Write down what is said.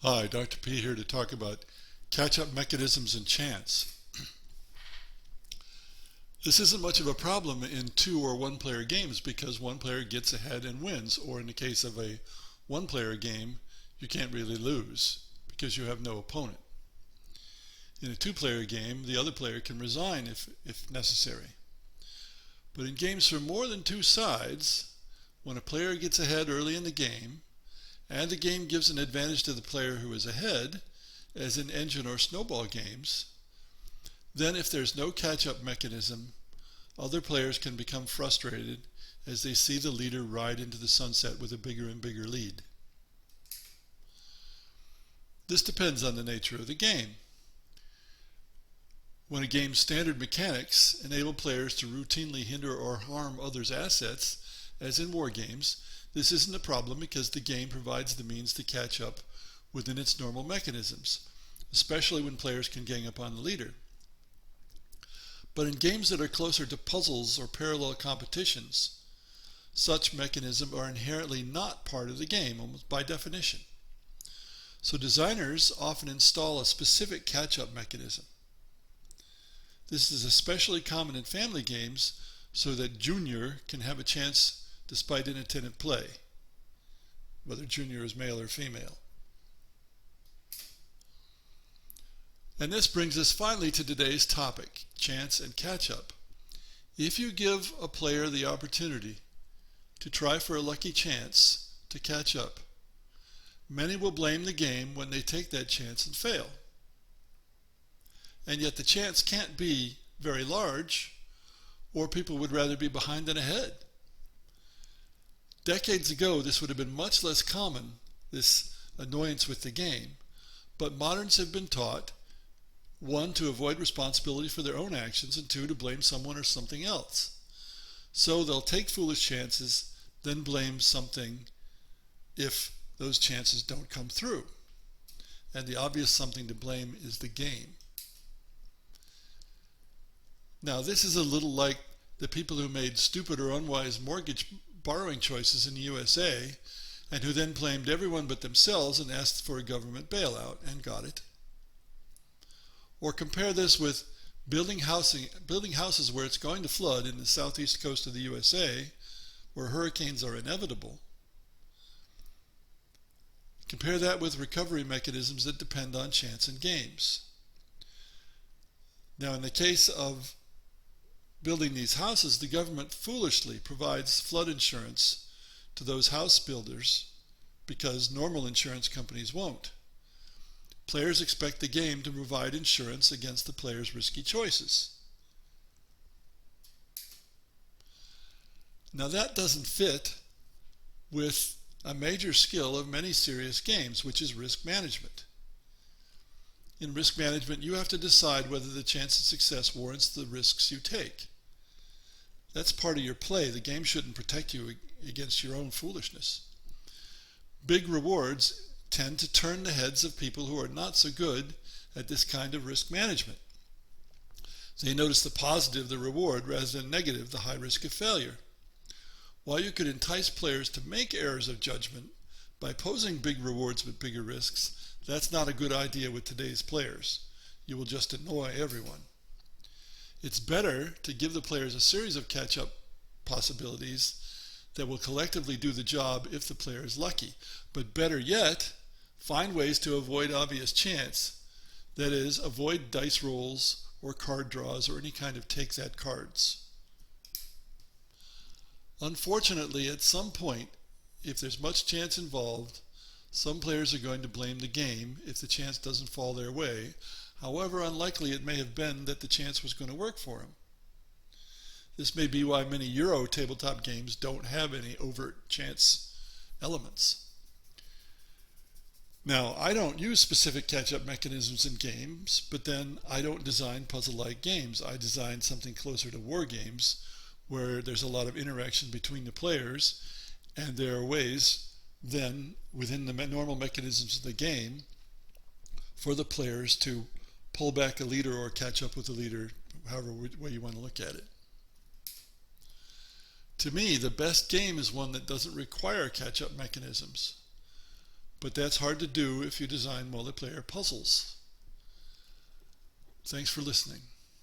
Hi, Dr. P here to talk about catch-up mechanisms and chance. This isn't much of a problem in two or one-player games because one player gets ahead and wins, or in the case of a one-player game, you can't really lose because you have no opponent. In a two-player game, the other player can resign if necessary. But in games for more than two sides, when a player gets ahead early in the game, and the game gives an advantage to the player who is ahead, as in engine or snowball games, then if there's no catch-up mechanism, other players can become frustrated as they see the leader ride into the sunset with a bigger and bigger lead. This depends on the nature of the game. When a game's standard mechanics enable players to routinely hinder or harm others' assets, as in war games, this isn't a problem because the game provides the means to catch up within its normal mechanisms, especially when players can gang up on the leader. But in games that are closer to puzzles or parallel competitions, such mechanisms are inherently not part of the game, almost by definition. So designers often install a specific catch-up mechanism. This is especially common in family games so that Junior can have a chance despite inattentive play, whether Junior is male or female. And this brings us finally to today's topic, chance and catch-up. If you give a player the opportunity to try for a lucky chance to catch up, many will blame the game when they take that chance and fail. And yet the chance can't be very large, or people would rather be behind than ahead. Decades ago, this would have been much less common, this annoyance with the game, but moderns have been taught, one, to avoid responsibility for their own actions, and two, to blame someone or something else. So they'll take foolish chances, then blame something if those chances don't come through. And the obvious something to blame is the game. Now, this is a little like the people who made stupid or unwise mortgage borrowing choices in the USA and who then blamed everyone but themselves and asked for a government bailout and got it. Or compare this with building houses where it's going to flood in the southeast coast of the USA, where hurricanes are inevitable. Compare that with recovery mechanisms that depend on chance and games. Now, in the case of building these houses, the government foolishly provides flood insurance to those house builders because normal insurance companies won't. Players expect the game to provide insurance against the player's risky choices. Now that doesn't fit with a major skill of many serious games, which is risk management. In risk management, you have to decide whether the chance of success warrants the risks you take. That's part of your play. The game shouldn't protect you against your own foolishness. Big rewards tend to turn the heads of people who are not so good at this kind of risk management. They notice the positive, the reward, rather than negative, the high risk of failure. While you could entice players to make errors of judgment by posing big rewards with bigger risks, that's not a good idea with today's players. You will just annoy everyone. It's better to give the players a series of catch-up possibilities that will collectively do the job if the player is lucky. But better yet, find ways to avoid obvious chance. That is, avoid dice rolls or card draws or any kind of take-that cards. Unfortunately, at some point, if there's much chance involved, some players are going to blame the game if the chance doesn't fall their way, however unlikely it may have been that the chance was going to work for them. This may be why many Euro tabletop games don't have any overt chance elements. Now, I don't use specific catch-up mechanisms in games, but then I don't design puzzle-like games. I design something closer to war games where there's a lot of interaction between the players, and there are ways then within the normal mechanisms of the game for the players to pull back a leader or catch up with a leader, however way you want to look at it. To me, the best game is one that doesn't require catch-up mechanisms, But that's hard to do if you design multiplayer puzzles. Thanks for listening.